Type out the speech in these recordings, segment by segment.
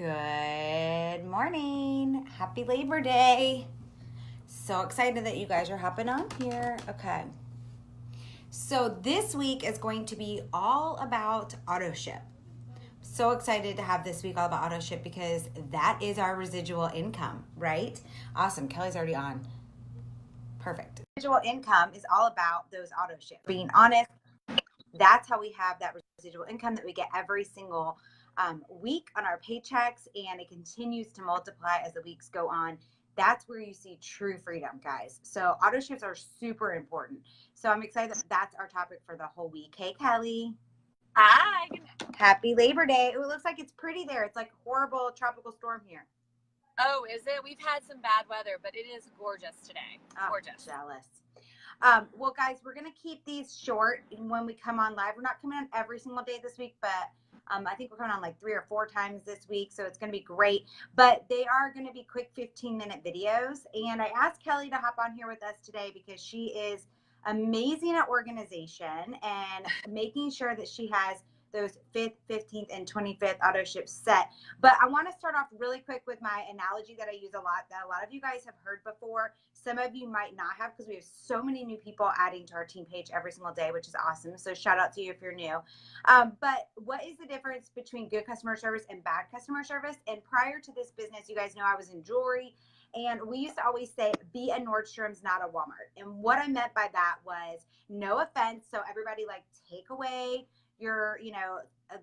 Good morning. Happy Labor Day. So excited that you guys are hopping on here. Okay. So this week is going to be all about AutoShip. So excited to have this week all about AutoShip because that is our residual income, right? Awesome. Kelly's already on. Perfect. Residual income is all about those AutoShips. Being honest, that's how we have that residual income that we get every single week on our paychecks, and it continues to multiply as the weeks go on. That's where you see true freedom, guys. So auto ships are super important. So I'm excited that that's our topic for the whole week. Hey, Kelly. Hi. Happy Labor Day. Ooh, it looks like it's pretty there. It's like a horrible tropical storm here. Oh, is it? We've had some bad weather, but it is gorgeous today. Gorgeous. Jealous. Well, guys, we're going to keep these short when we come on live. We're not coming on every single day this week, but I think we're coming on like 3 or 4 times this week, so it's going to be great. But they are going to be quick 15-minute videos. And I asked Kelly to hop on here with us today because she is amazing at organization and making sure that she has those 5th, 15th, and 25th auto ships set. But I want to start off really quick with my analogy that I use a lot, that a lot of you guys have heard before. Some of you might not have, because we have so many new people adding to our team page every single day, which is awesome. So shout out to you if you're new. But what is the difference between good customer service and bad customer service? And prior to this business, you guys know I was in jewelry. And we used to always say, be a Nordstrom's, not a Walmart. And what I meant by that was, no offense. So everybody, like, take away your,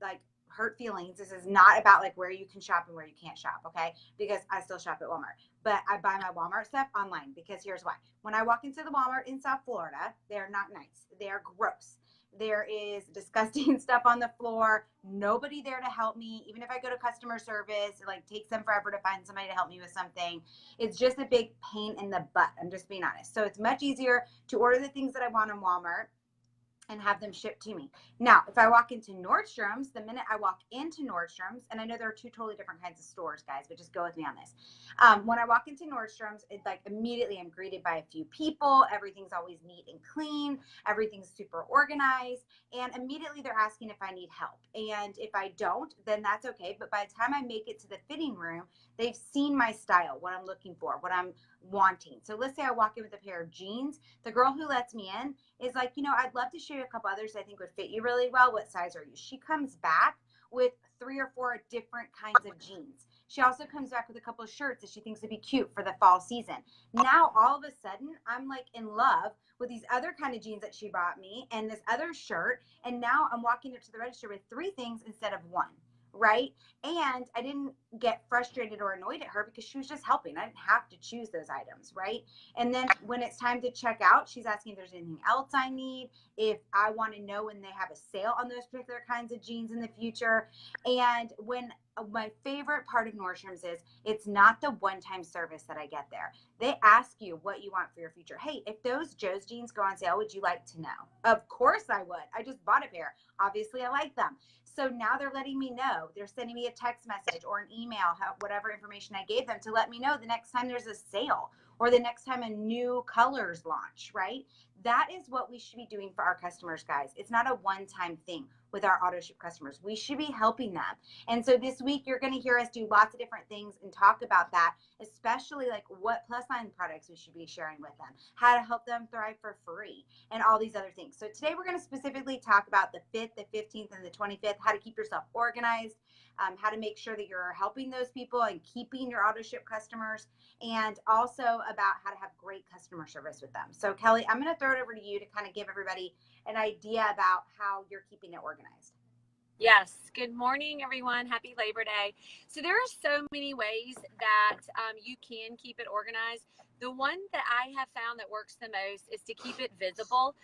like, hurt feelings. This is not about like where you can shop and where you can't shop, okay? Because I still shop at Walmart, but I buy my Walmart stuff online because here's why. When I walk into the Walmart in South Florida, they're not nice. They are gross. There is disgusting stuff on the floor. Nobody there to help me. Even if I go to customer service, it like takes them forever to find somebody to help me with something. It's just a big pain in the butt. I'm just being honest. So it's much easier to order the things that I want in Walmart and have them shipped to me. Now, if I walk into Nordstrom's, the minute I walk into Nordstrom's, and I know there are 2 totally different kinds of stores, guys, but just go with me on this. When I walk into Nordstrom's, it's like immediately I'm greeted by a few people. Everything's always neat and clean. Everything's super organized. And immediately they're asking if I need help. And if I don't, then that's okay. But by the time I make it to the fitting room, they've seen my style, what I'm looking for, what I'm wanting. So let's say I walk in with a pair of jeans. The girl who lets me in is like, I'd love to show you a couple others I think would fit you really well. What size are you? She comes back with 3 or 4 different kinds of jeans. She also comes back with a couple of shirts that she thinks would be cute for the fall season. Now, all of a sudden, I'm like in love with these other kind of jeans that she bought me and this other shirt. And now I'm walking up to the register with 3 things instead of 1. Right? And I didn't get frustrated or annoyed at her because she was just helping. I didn't have to choose those items, right? And then when it's time to check out, she's asking if there's anything else I need, if I want to know when they have a sale on those particular kinds of jeans in the future. And when my favorite part of Nordstrom's is it's not the one-time service that I get there. They ask you what you want for your future. Hey, if those Joe's jeans go on sale, would you like to know? Of course I would. I just bought a pair. Obviously, I like them. So now they're letting me know. They're sending me a text message or an email, whatever information I gave them, to let me know the next time there's a sale or the next time a new colors launch, right? That is what we should be doing for our customers, guys. It's not a one-time thing with our AutoShip customers. We should be helping them. And so this week, you're going to hear us do lots of different things and talk about that, especially like what plus line products we should be sharing with them, how to help them thrive for free, and all these other things. So today we're going to specifically talk about the 5th, the 15th, and the 25th, how to keep yourself organized, how to make sure that you're helping those people and keeping your AutoShip customers, and also about how to have great customer service with them. So Kelly, I'm going to throw it over to you to kind of give everybody an idea about how you're keeping it organized. Yes. Good morning, everyone. Happy Labor Day. So there are so many ways that you can keep it organized. The one that I have found that works the most is to keep it visible,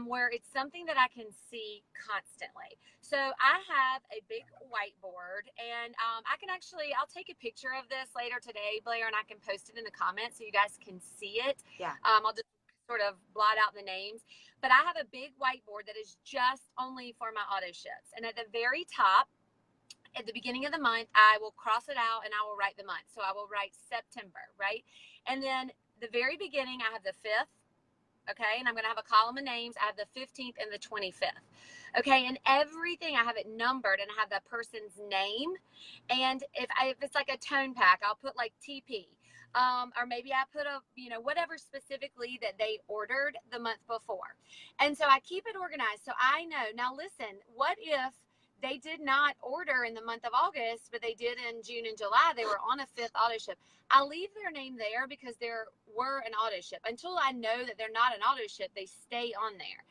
where it's something that I can see constantly. So I have a big whiteboard, and I'll take a picture of this later today, Blair, and I can post it in the comments so you guys can see it. Yeah. I'll just sort of blot out the names, but I have a big whiteboard that is just only for my auto ships. And at the very top, at the beginning of the month, I will cross it out and I will write the month. So I will write September, right? And then the very beginning, I have the 5th, Okay. And I'm going to have a column of names. I have the 15th and the 25th. Okay. And everything, I have it numbered and I have that person's name. And if it's like a tone pack, I'll put like TP. Or maybe I put whatever specifically that they ordered the month before. And so I keep it organized. So I know, now listen, what if they did not order in the month of August, but they did in June and July? They were on a 5th auto ship. I'll leave their name there because there were an auto ship. Until I know that they're not an auto ship, they stay on there.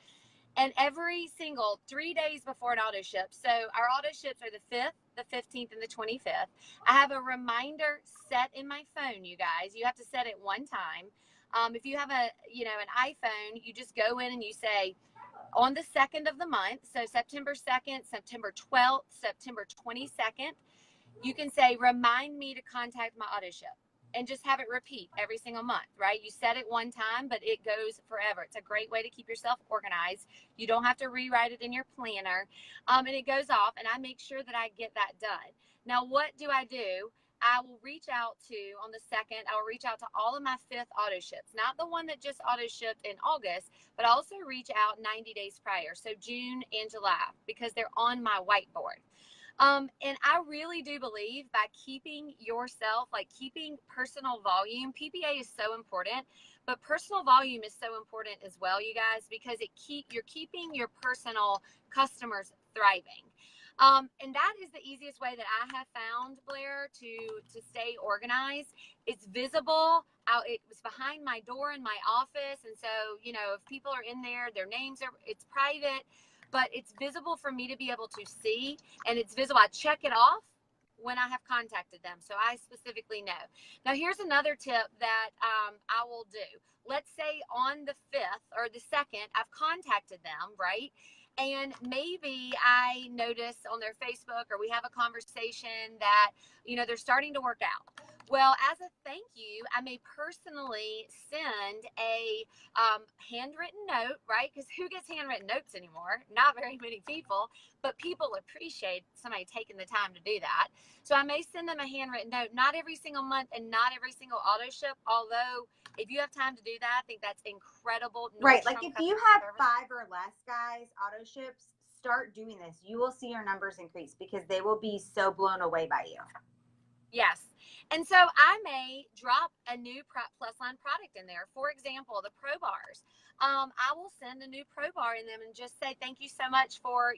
And every single 3 days before an auto ship, so our auto ships are the 5th, the 15th, and the 25th. I have a reminder set in my phone, you guys. You have to set it one time. If you have an iPhone, you just go in and you say, on the 2nd of the month, so September 2nd, September 12th, September 22nd, you can say, remind me to contact my auto ship, and just have it repeat every single month, right? You set it one time, but it goes forever. It's a great way to keep yourself organized. You don't have to rewrite it in your planner. And it goes off, and I make sure that I get that done. Now, what do? I will reach out to, on the 2nd, I will reach out to all of my 5th auto ships, not the one that just auto shipped in August, but also reach out 90 days prior, so June and July, because they're on my whiteboard. And I really do believe by keeping yourself, like keeping personal volume, PPA is so important, but personal volume is so important as well, you guys, because you're keeping your personal customers thriving. And that is the easiest way that I have found, Blair, to stay organized. It's visible. It was behind my door in my office. And so, if people are in there, their names it's private, but it's visible for me to be able to see, and it's visible. I check it off when I have contacted them, so I specifically know. Now, here's another tip that I will do. Let's say on the 5th or the 2nd, I've contacted them, right? And maybe I notice on their Facebook, or we have a conversation that, they're starting to work out. Well, as a thank you, I may personally send a handwritten note, right? Because who gets handwritten notes anymore? Not very many people, but people appreciate somebody taking the time to do that. So I may send them a handwritten note, not every single month and not every single auto ship, although if you have time to do that, I think that's incredible. Right. Like if you have 5 or less, guys, auto ships, start doing this. You will see your numbers increase because they will be so blown away by you. Yes. And so I may drop a new plus line product in there. For example, the Pro Bars. I will send a new Pro Bar in them and just say, thank you so much for,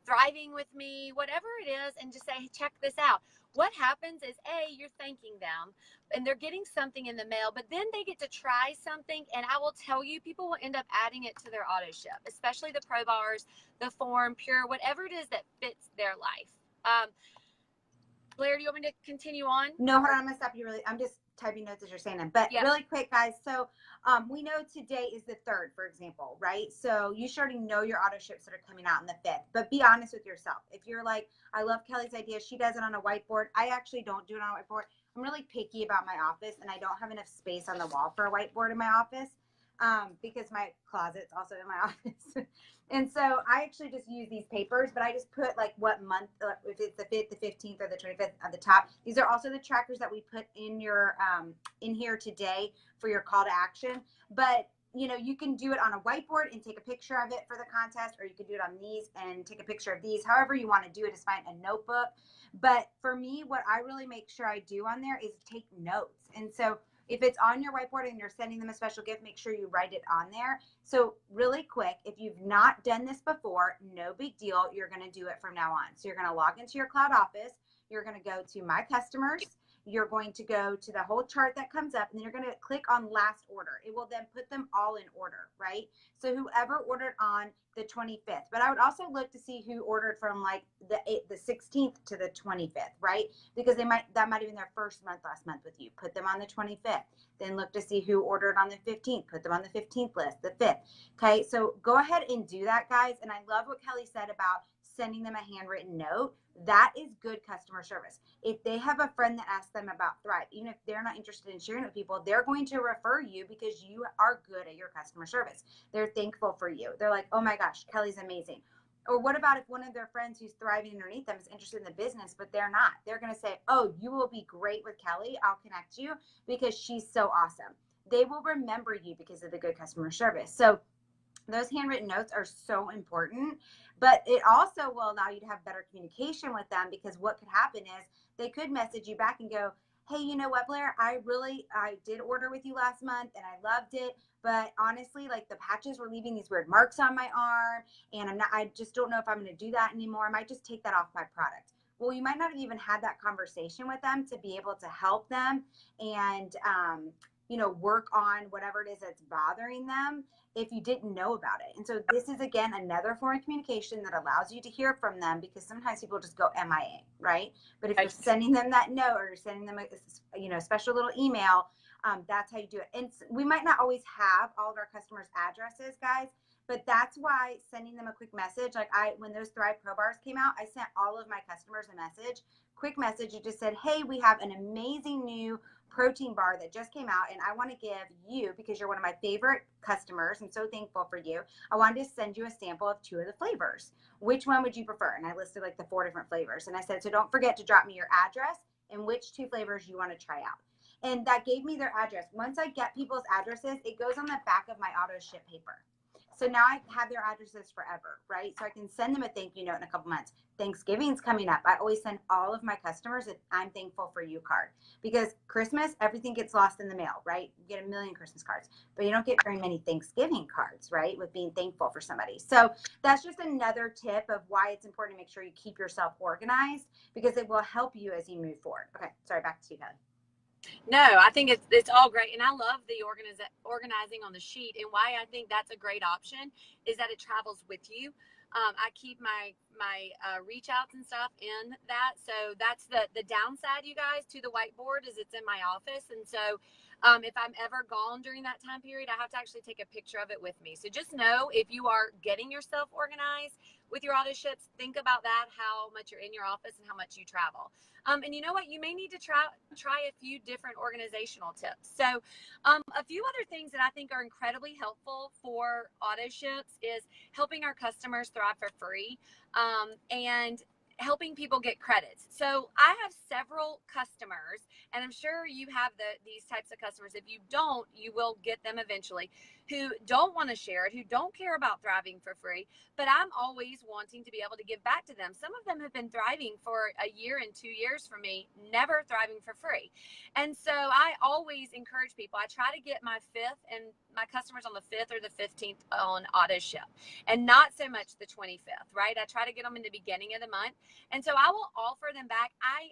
thriving with me, whatever it is, and just say, hey, check this out. What happens is, you're thanking them and they're getting something in the mail, but then they get to try something. And I will tell you, people will end up adding it to their auto ship, especially the Pro Bars, the Form, Pure, whatever it is that fits their life. Blair, do you want me to continue on? No, hold on. I'm going to stop you I'm just typing notes as you're saying them. But really quick, guys. So we know today is the 3rd, for example, right? So you should already know your auto ships that are coming out on the 5th. But be honest with yourself. If you're like, I love Kelly's idea. She does it on a whiteboard. I actually don't do it on a whiteboard. I'm really picky about my office, and I don't have enough space on the wall for a whiteboard in my office because my closet's also in my office. And so I actually just use these papers, but I just put like what month, if it's the 5th, the 15th, or the 25th at the top. These are also the trackers that we put in your in here today for your call to action. But you can do it on a whiteboard and take a picture of it for the contest, or you can do it on these and take a picture of these. However you want to do it is fine. A notebook. But for me, what I really make sure I do on there is take notes. And so if it's on your whiteboard and you're sending them a special gift, make sure you write it on there. So really quick, if you've not done this before, no big deal. You're going to do it from now on. So you're going to log into your cloud office. You're going to go to My Customers. You're going to go to the whole chart that comes up, and then you're going to click on Last Order. It will then put them all in order, right? So whoever ordered on the 25th, but I would also look to see who ordered from like the 16th to the 25th, right? Because that might have been their first month last month with you. Put them on the 25th. Then look to see who ordered on the 15th. Put them on the 15th list, the 5th. Okay, so go ahead and do that, guys. And I love what Kelly said about sending them a handwritten note. That is good customer service. If they have a friend that asks them about Thrive, even if they're not interested in sharing it with people, they're going to refer you because you are good at your customer service. They're thankful for you. They're like, oh my gosh, Kelly's amazing. Or what about if one of their friends who's thriving underneath them is interested in the business, but they're not? They're going to say, oh, you will be great with Kelly. I'll connect you because she's so awesome. they will remember you because of the good customer service. So those handwritten notes are so important, but it also will allow you to have better communication with them, because what could happen is they could message you back and go, hey, you know what, Blair, I did order with you last month and I loved it, but honestly, like the patches were leaving these weird marks on my arm, and I just don't know if I'm going to do that anymore. I might just take that off my product. Well, you might not have even had that conversation with them to be able to help them and, work on whatever it is that's bothering them if you didn't know about it. And so this is, again, another form of communication that allows you to hear from them, because sometimes people just go MIA, right? But if you're sending them that note, or you're sending them a special little email, that's how you do it. And we might not always have all of our customers' addresses, guys, but that's why sending them a quick message, like when those Thrive Pro Bars came out, I sent all of my customers a quick message. It just said, hey, we have an amazing new protein bar that just came out, and I want to give you, because you're one of my favorite customers, I'm so thankful for you, I wanted to send you a sample of 2 of the flavors. Which one would you prefer? And I listed like the 4 different flavors, and I said, so don't forget to drop me your address and which 2 flavors you want to try out. And that gave me their address. Once I get people's addresses, it goes on the back of my auto ship paper. So now I have their addresses forever, right? So I can send them a thank you note in a couple months. Thanksgiving's coming up. I always send all of my customers an I'm thankful for you card, because Christmas, everything gets lost in the mail, right? You get a million Christmas cards, but you don't get very many Thanksgiving cards, right? With being thankful for somebody. So that's just another tip of why it's important to make sure you keep yourself organized, because it will help you as you move forward. Okay, sorry, back to you, Kelly. No, I think it's all great, and I love the organizing on the sheet. And why I think that's a great option is that it travels with you. I keep my reach outs and stuff in that, so that's the downside, you guys, to the whiteboard, is it's in my office, and so if I'm ever gone during that time period, I have to actually take a picture of it with me. So just know, if you are getting yourself organized with your auto ships, think about that, how much you're in your office and how much you travel. And you know what? You may need to try a few different organizational tips. So a few other things that I think are incredibly helpful for auto ships is helping our customers thrive for free, and helping people get credits. So I have several customers, and I'm sure you have these types of customers. If you don't, you will get them eventually, who don't want to share it, who don't care about thriving for free, but I'm always wanting to be able to give back to them. Some of them have been thriving for a year and 2 years for me, never thriving for free. And so I always encourage people. I try to get my 5th and my customers on the 5th or the 15th on auto ship, and not so much the 25th, right? I try to get them in the beginning of the month. And so I will offer them back.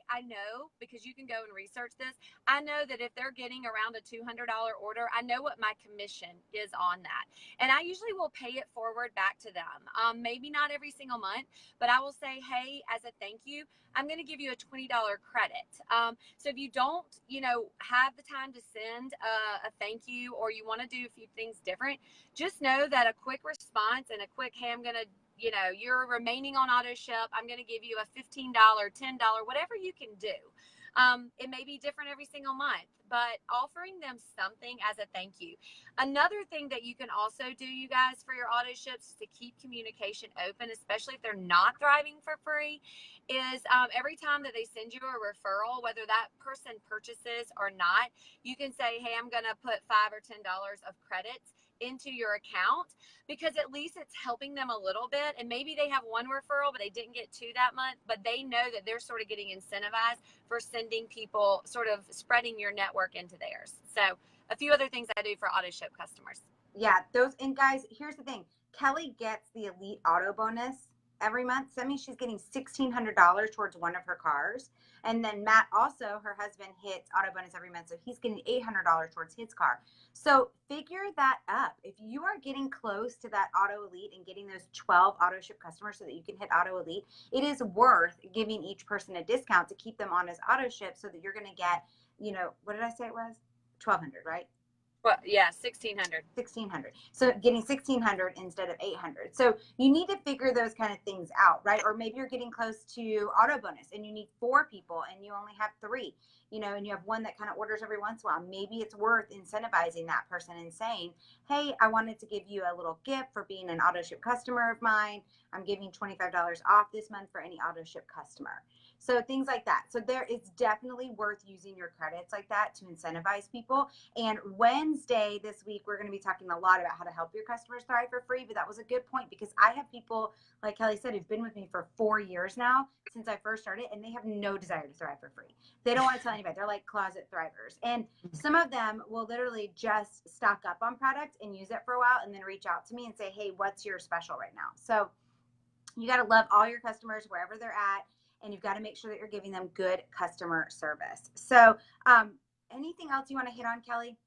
I know, because you can go and research this, I know that if they're getting around a $200 order, I know what my commission is on that. And I usually will pay it forward back to them. Maybe not every single month, but I will say, hey, as a thank you, I'm going to give you a $20 credit. So if you don't, have the time to send a thank you, or you want to do a few things different, just know that a quick response and a quick, hey, I'm going to, you're remaining on auto ship, I'm going to give you a $15, $10, whatever you can do. It may be different every single month, but offering them something as a thank you. Another thing that you can also do, you guys, for your auto ships, to keep communication open, especially if they're not thriving for free, is every time that they send you a referral, whether that person purchases or not, you can say, hey, I'm going to put $5 or $10 of credits into your account, because at least it's helping them a little bit. And maybe they have one referral, but they didn't get 2 that month, but they know that they're sort of getting incentivized for sending people, sort of spreading your network into theirs. So a few other things I do for auto ship customers. Yeah, and guys, here's the thing. Kelly gets the Elite Auto Bonus every month. So that means she's getting $1,600 towards one of her cars. And then Matt, also, her husband, hits Auto Bonus every month, so he's getting $800 towards his car. So figure that up. If you are getting close to that Auto Elite and getting those 12 auto ship customers so that you can hit Auto Elite, it is worth giving each person a discount to keep them on as auto ship, so that you're going to get, what did I say it was? 1,200, right? Well, yeah, 1,600. 1,600. So getting 1,600 instead of 800. So you need to figure those kind of things out, right? Or maybe you're getting close to auto bonus and you need 4 people and you only have 3, and you have one that kind of orders every once in a while. Maybe it's worth incentivizing that person and saying, hey, I wanted to give you a little gift for being an auto ship customer of mine. I'm giving $25 off this month for any auto ship customer. So things like that. So it's definitely worth using your credits like that to incentivize people. And Wednesday this week, we're going to be talking a lot about how to help your customers thrive for free. But that was a good point because I have people, like Kelly said, who've been with me for 4 years now since I first started, and they have no desire to thrive for free. They don't want to tell anybody. They're like closet thrivers. And some of them will literally just stock up on product and use it for a while and then reach out to me and say, hey, what's your special right now? So you got to love all your customers wherever they're at, and you've got to make sure that you're giving them good customer service. So anything else you want to hit on, Kelly?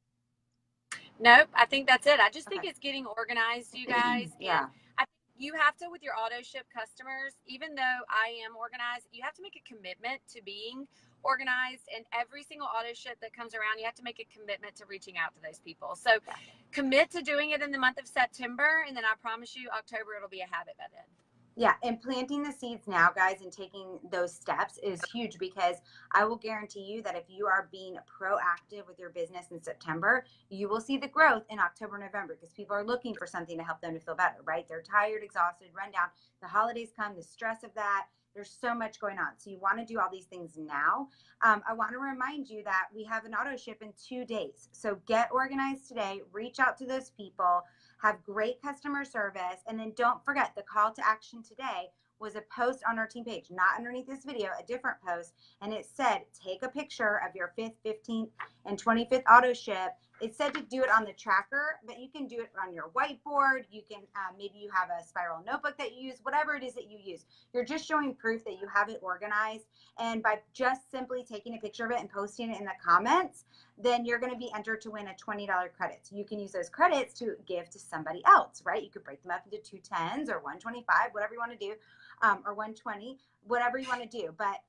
Nope, I think that's it. I just think it's getting organized, you guys. Yeah. And I think you have to, with your auto ship customers, even though I am organized, you have to make a commitment to being organized. And every single auto ship that comes around, you have to make a commitment to reaching out to those people. So commit to doing it in the month of September, and then I promise you, October, it'll be a habit by then. Yeah, and planting the seeds now, guys, and taking those steps is huge, because I will guarantee you that if you are being proactive with your business in September, you will see the growth in October, November, because people are looking for something to help them to feel better, right? They're tired, exhausted, run down. The holidays come, the stress of that. There's so much going on. So you want to do all these things now. I want to remind you that we have an auto ship in 2 days. So get organized today, reach out to those people, have great customer service, and then don't forget the call to action today was a post on our team page, not underneath this video, a different post, and it said take a picture of your 5th, 15th, and 25th auto ship. It said to do it on the tracker, but you can do it on your whiteboard. You can maybe you have a spiral notebook that you use, whatever it is that you use. You're just showing proof that you have it organized, and by just simply taking a picture of it and posting it in the comments, then you're going to be entered to win a $20 credit. So you can use those credits to give to somebody else, right? You could break them up into 2 10s or 125, whatever you want to do, or 120, whatever you want to do. But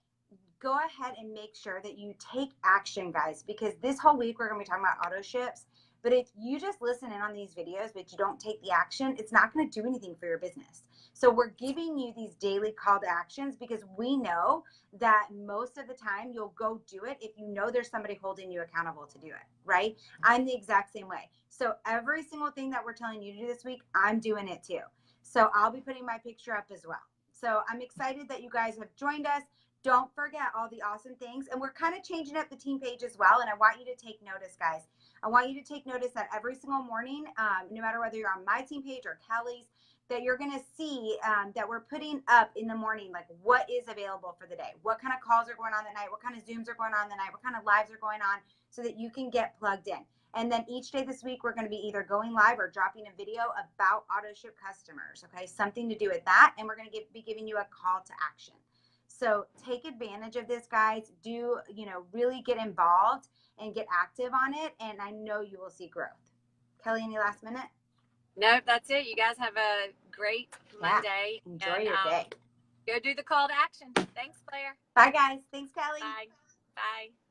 go ahead and make sure that you take action, guys, because this whole week we're going to be talking about auto ships. But if you just listen in on these videos, but you don't take the action, it's not going to do anything for your business. So we're giving you these daily call to actions because we know that most of the time you'll go do it if you know there's somebody holding you accountable to do it, right? I'm the exact same way. So every single thing that we're telling you to do this week, I'm doing it too. So I'll be putting my picture up as well. So I'm excited that you guys have joined us. Don't forget all the awesome things. And we're kind of changing up the team page as well. And I want you to take notice, guys. I want you to take notice that every single morning, no matter whether you're on my team page or Kelly's, that you're going to see that we're putting up in the morning, like what is available for the day, what kind of calls are going on the night, what kind of Zooms are going on the night, what kind of lives are going on, so that you can get plugged in. And then each day this week, we're going to be either going live or dropping a video about auto ship customers, okay? Something to do with that. And we're going to be giving you a call to action. So take advantage of this, guys. Do, really get involved and get active on it. And I know you will see growth. Kelly, any last minute? Nope, that's it. You guys have a great Monday. Enjoy your day. Go do the call to action. Thanks, Claire. Bye, guys. Thanks, Kelly. Bye. Bye.